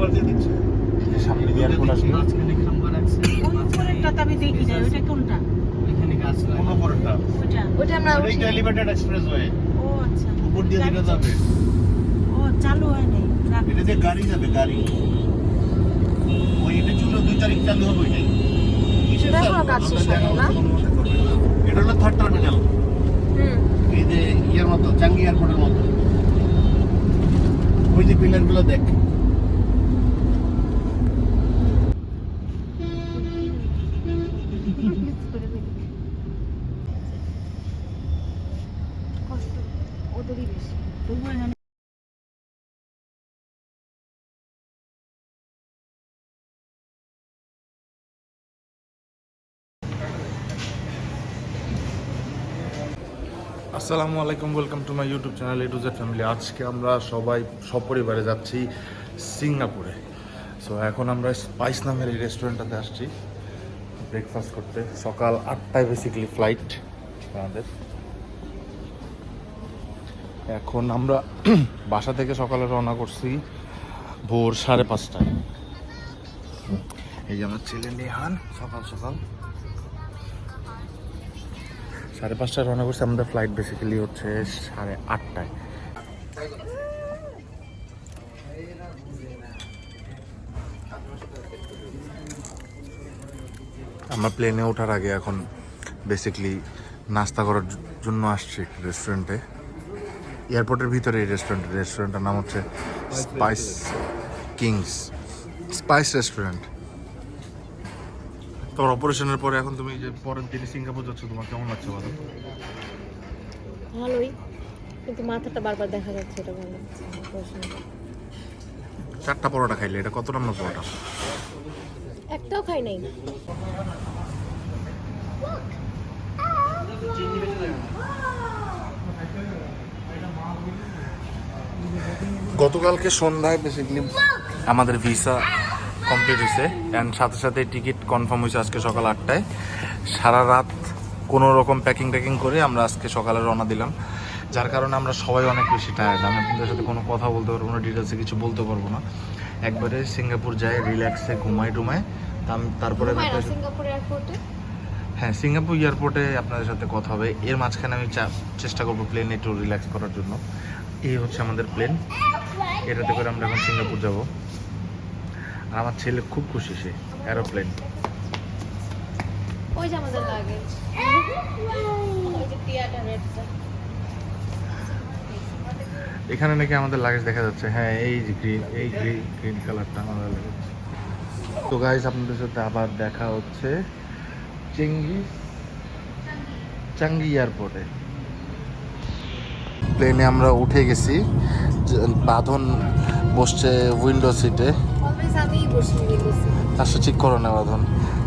এই যে সামনে এয়ারপোর্ট আসবে। আমি দেখি না ওটা কোনটা? এখানে গাছ কোন উপরেরটা? ওটা আমরা ওইটা এলিভেটেড এক্সপ্রেসওয়ে। ও আচ্ছা উপর দিয়ে যেটা যাবে। ও চালু হয় নাই এটা দিয়ে গাড়ি যাবে, গাড়ি। ওই এটা ছিল 2 তারিখ চালু হবে ওইটাই। কিসের দেখো চালু? কাজ শেষ আমরা হলো না? দেখাবো, তোমার মধ্যে করবে। এটা হলো থার্ড টার্মিনাল। এই যে ইয়ের মতো, চাঙ্গি এয়ারপোর্টের মতো। ওই যে পিলারগুলো দেখ। ওদেরই বেশি তবুও এখানে আসসালামু আলাইকুম, welcome to my YouTube channel A to Z family. আজকে আমরা সবাই সপরিবারে যাচ্ছি সিঙ্গাপুরে। সো এখন আমরা স্পাইস নামের এই রেস্টুরেন্টটাতে আসছি ব্রেকফাস্ট করতে। সকাল 8টায় বেসিক্যালি ফ্লাইট আমাদের। এখন আমরা বাসা থেকে সকালে রওনা করছি ভোর 5:30টায়। এই যে আমার ছেলে নেহান সকাল সকাল 5:30টায় রওনা করছে। আমাদের ফ্লাইট বেসিক্যালি হচ্ছে 8:30টায়। আমরা প্লেনে ওঠার আগে এখন বেসিক্যালি নাস্তা করার জন্য আসছি একটা রেস্টুরেন্টে, এয়ারপোর্টের ভিতরে। এই রেস্টুরেন্টের নাম হচ্ছে স্পাইস কিংস স্পাইস রেস্টুরেন্ট। তোর অপারেশনের পরে এখন তুমি যে পরের দিনে সিঙ্গাপুর যাচ্ছ, তোমার কেমন লাগছে বলো? ভালোই, কিন্তু মাথাটা বারবার দেখা যাচ্ছে, এটা ভালো লাগছে। 4টা পরোটা খাইলে, এটা কত নম্বর পরোটা? একটাও খাই নাই। গতকালকে সন্ধ্যায় বেসিক্যালি আমাদের ভিসা কমপ্লিট হয়েছে অ্যান্ড সাথে সাথে টিকিট কনফার্ম হয়েছে আজকে সকাল 8টায়। সারা রাত কোনো রকম প্যাকিং করে আমরা আজকে সকালে রওনা দিলাম, যার কারণে আমরা সবাই অনেক বেশি টায়ার্ড। আমি আপনাদের সাথে কোনো কথা বলতে পারবো না, ডিটেলসে কিছু বলতে পারবো না। একবারে সিঙ্গাপুর যায় রিল্যাক্সে ঘুমায় তারপরে হ্যাঁ, সিঙ্গাপুর এয়ারপোর্টে আপনাদের সাথে কথা হবে। এর মাঝখানে আমি চেষ্টা করবো প্লেনে একটু রিল্যাক্স করার জন্য। এই হচ্ছে আমাদের প্লেন, এটাতে করে আমরা এখন সিঙ্গাপুর যাব। আর আমার ছেলে খুব খুশি, সে এরোপ্লেন। ওই যে আমাদের লাগেজ, ওই যে টিয়াটারেরটা। এখানে নাকি আমাদের লাগেজ দেখা যাচ্ছে। হ্যাঁ, এই যে গ্রিন কালারটা আমাদের লাগেজ। তো গাইস, আপনাদের সাথে আবার দেখা হচ্ছে চাঙ্গি এয়ারপোর্টে। প্লেনে আমরা উঠে গেছি, বাঁধন বসছে উইন্ডো সিটে। আসলে ঠিক করো না বাঁধন।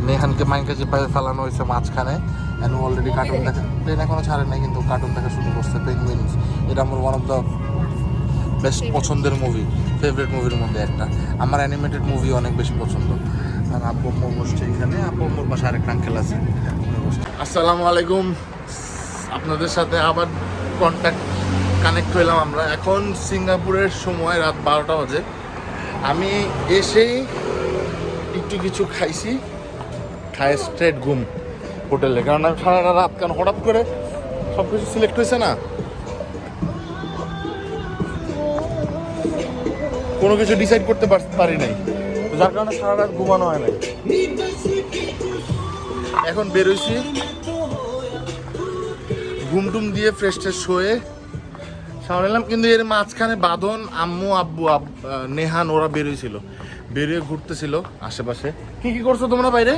নেহানকে মাইনকা যে পায়ে ফেলানো হয়েছে মাঝখানে, অ্যান্ড অলরেডি কার্টুন দেখা, প্লেন এখনো ছাড়ে নাই কিন্তু কার্টুন দেখা শুরু করছে, পেঙ্গুইনস। এটা আমার ওয়ান অফ দ্য বেস্ট পছন্দের মুভি, ফেভারিট মুভির মধ্যে একটা। আমার অ্যানিমেটেড মুভি অনেক বেশি পছন্দ। আর আব্বু আম্মু বসছে এখানে, আব্বু আম্মুর পাশে আরেকটা আঙ্কেল আছে। আসসালামু আলাইকুম, আপনাদের সাথে আবার কানেক্ট হইলাম আমরা। এখন সিঙ্গাপুরের সময় রাত 12টা বাজে। আমি এসেই একটু কিছু খাইছি, খাই স্ট্রেট ঘুম হোটেলে, কারণ আমি সারা রাত কারণ হঠাৎ করে সব কিছু সিলেক্ট হয়েছে না, কোনো কিছু ডিসাইড করতে পারি নাই, যার কারণে সারা রাত ঘুমানো হয় নাই। এখন বেরোইছি ঘুমটুম দিয়ে ফ্রেশ ট্রেশ হয়ে সামনে এলাম, কিন্তু এর মাঝখানে বাঁধন, আম্মু, আব্বু, নেহান ওরা বেরোইছিল, বেরিয়ে ঘুরতেছিল আশেপাশে। কি করছো তোমরা বাইরে?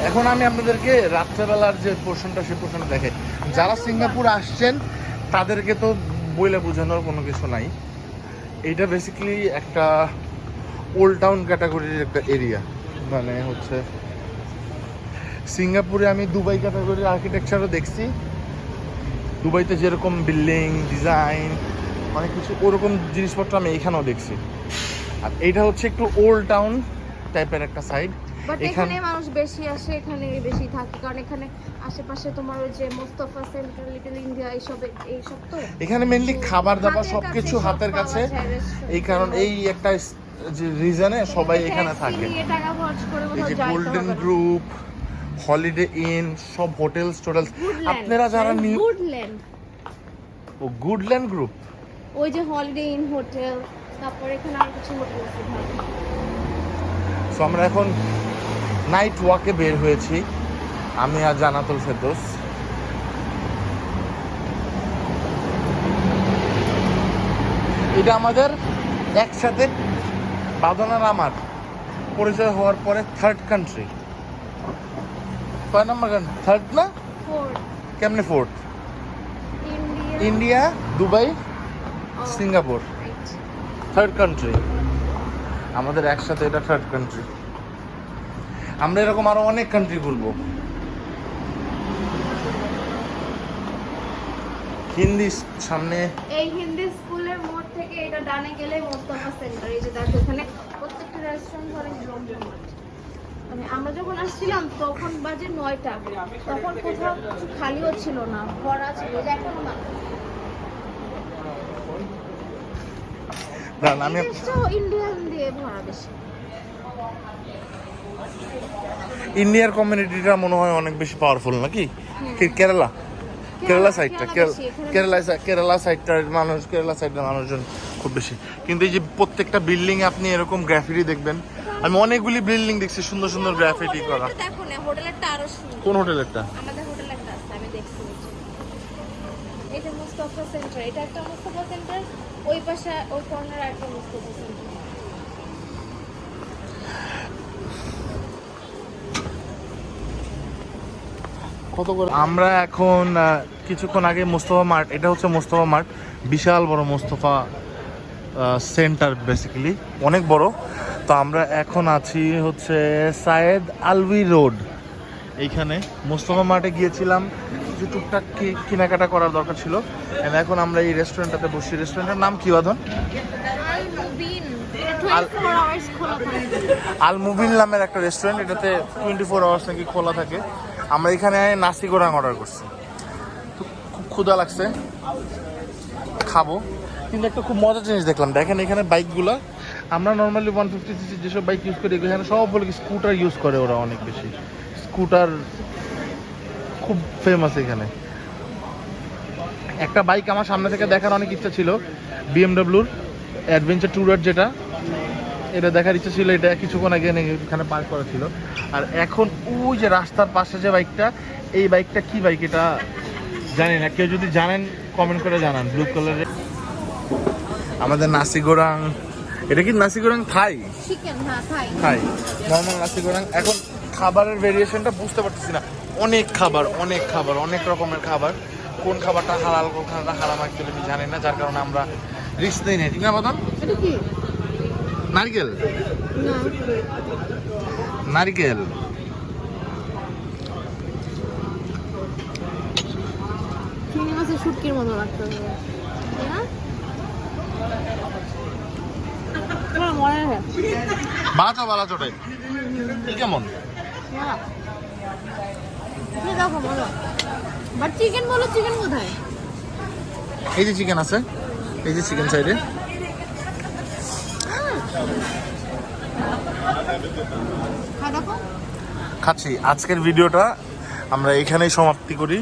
এখন আমি আপনাদেরকে রাত্রেবেলার যে পোর্শনটা, সেই পোর্শনটা দেখাই। যারা সিঙ্গাপুর আসছেন তাদেরকে তো বইলে বোঝানোর কোনো কিছু নাই। এইটা বেসিক্যালি একটা ওল্ড টাউন ক্যাটাগরির একটা এরিয়া। মানে হচ্ছে সিঙ্গাপুরে আমি দুবাই ক্যাটাগরির আর্কিটেকচারও দেখছি। দুবাইতে যেরকম বিল্ডিং ডিজাইন অনেক কিছু, ওরকম জিনিসপত্র আমি এইখানেও দেখছি। আর এইটা হচ্ছে একটু ওল্ড টাউন টাইপের একটা সাইড। বাট এখানে এখানে মানুষ বেশি আসে, এখানে বেশি থাকে, কারণ এখানে আশেপাশে তোমার ওই যে মোস্তফা সেন্টার, লিটল ইন্ডিয়া এইসব তো এখানে মেনলি খাবার দাবার হাতের সবকিছু কাছে হাতের সব কাছে, পাওয়া যায়, restaurant এই কারণ এই একটা যে রিজনে সবাই এখানে ট্যাক্সি থাকে। নিয়ে টাকা খরচ করে এই কোথাও যে যাইতে গোল্ডেন হবে না। গ্রুপ, হলিডে ইন, সব হোটেলস টোটেলস। Goodland, আপনারা যারা মানে নিউ গুডল্যান্ড, ও গুডল্যান্ড গ্রুপ, ওই যে হলিডে ইন হোটেল, তারপর এখানে আর কিছু হোটেল আছে ভালো। সো আমরা এখন নাইট ওয়াকে বের হয়েছি, আমি আর জান্নাতুল ফেরদৌস। এটা আমাদের একসাথে বাদনার আমার পরিচয় হওয়ার পরে থার্ড কান্ট্রি। কয় নম্বর কান্ট্রি? থার্ড না? ফোর্ট, কেমনে ফোর্থ? ইন্ডিয়া, ইন্ডিয়া, দুবাই, ও, সিঙ্গাপুর, right. Third country. আমাদের একসাথে এটা থার্ড কান্ট্রি। আমরা এরকম আরো অনেক কান্ট্রি ঘুরবো। হিন্দি সামনে এই হিন্দি স্কুলের মোড় থেকে এটা ডানে গেলে মোস্তফা সেন্টার, এই যে দেখো এখানে প্রত্যেকটা রেস্টুরেন্ট অনেক জমজমাট। মানে আমরা যখন আসছিলাম তখন বাজে 9টা, তখন কোথাও কিছু খালিও ছিল না, ভরা ছিল, এই যে এখনো না। দাঁড়ান, আমি এই দেশটাও ইন্ডিয়ান দিয়ে ভরা বেশি। ইন্ডিয়ার কমিউনিটিটা মনে হয় অনেক বেশি পাওয়ারফুল নাকি? কেরালা, কেরালা সাইডটা, কেরালা সাইডটার মানুষ, কেরালা সাইডের মানুষজন খুব বেশি। কিন্তু এই যে প্রত্যেকটা বিল্ডিং আপনি এরকম গ্রাফিটি দেখবেন। আমি অনেকগুলি বিল্ডিং দেখছি সুন্দর সুন্দর গ্রাফিটি করা। দেখো না, হোটেলেরটা আরো সুন্দর। কোন হোটেলেরটা? আমাদের হোটেল একটা আছে, আমি দেখছি ওই যে। এটা মোস্তফা সেন্টার, এটা একটা মোস্তফা সেন্টার, ওই পাশে ওই কর্নারে একটা মোস্তফা সেন্টার। কত করে? আমরা এখন কিছুক্ষণ আগে মোস্তফা মার্ট, এটা হচ্ছে মোস্তফা মার্ট, বিশাল বড় মোস্তফা সেন্টার, বেসিক্যালি অনেক বড়। তো আমরা এখন আছি হচ্ছে সায়েদ আলভি রোড এইখানে। মোস্তফা মার্টে গিয়েছিলাম, কিছু টুকটাক কেনাকাটা করার দরকার ছিল। And এখন আমরা এই রেস্টুরেন্টটাতে বসছি। রেস্টুরেন্টের নাম কি বাঁধন? আল মুবিন, এটা 24 আওয়ার্স খোলা থাকে। আল মুবিন নামের একটা রেস্টুরেন্ট, এটাতে 24 আওয়ার্স নাকি খোলা থাকে। আমরা এখানে নাসি গোরাং অর্ডার করছি, তো খুব ক্ষুধা লাগছে, খাবো। কিন্তু একটা খুব মজার জিনিস দেখলাম, দেখেন এখানে বাইকগুলো, আমরা নর্মালি 150cc যেসব বাইক ইউজ করি এখানে সব বলে কি স্কুটার ইউজ করে ওরা অনেক বেশি। স্কুটার খুব ফেমাস এখানে। একটা বাইক আমার সামনে থেকে দেখার অনেক ইচ্ছা ছিল, বিএমডব্লিউর অ্যাডভেঞ্চার ট্যুরার, যেটা এটা দেখার ইচ্ছা ছিল। এটা কিছুক্ষণ আগে এখানে পার্ক করা ছিল। আর এখন ওই যে রাস্তার পাশে যে বাইকটা, এই বাইকটা কি বাইক এটা জানি না, কেউ যদি জানেন কমেন্ট করে জানান। ব্লু কালারের আমাদের নাসি গোরাং, এটা কি নাসি গোরাং থাই? চিকেন, হ্যাঁ থাই। থাই নর্মাল নাসি গোরাং। এখন খাবারের ভেরিয়েশনটা বুঝতে পারতেছি না, অনেক খাবার, অনেক খাবার, অনেক রকমের খাবার। কোন খাবারটা হালাল, কোন খাবারটা হারাম অ্যাকচুয়ালি আমি জানি না, যার কারণে আমরা রিস্ক নেই না। ঠিক না বাদন? এটা কি? নারকেল, না, নারকেল। চিংড়ি মাছের শুটকির মতো লাগতেছে, তাই না? তোমার মনে হয় বাঁচা বালা চোটে কেমন? মজা। এই দেখো মজা। বাট চিকেন বলো, চিকেন কোথায়? এই যে চিকেন আছে, এই যে চিকেন সাইডে। হ্যাঁ দেখো। খাচ্ছি। আজকের ভিডিওটা আমরা এখানেই সমাপ্তি করি।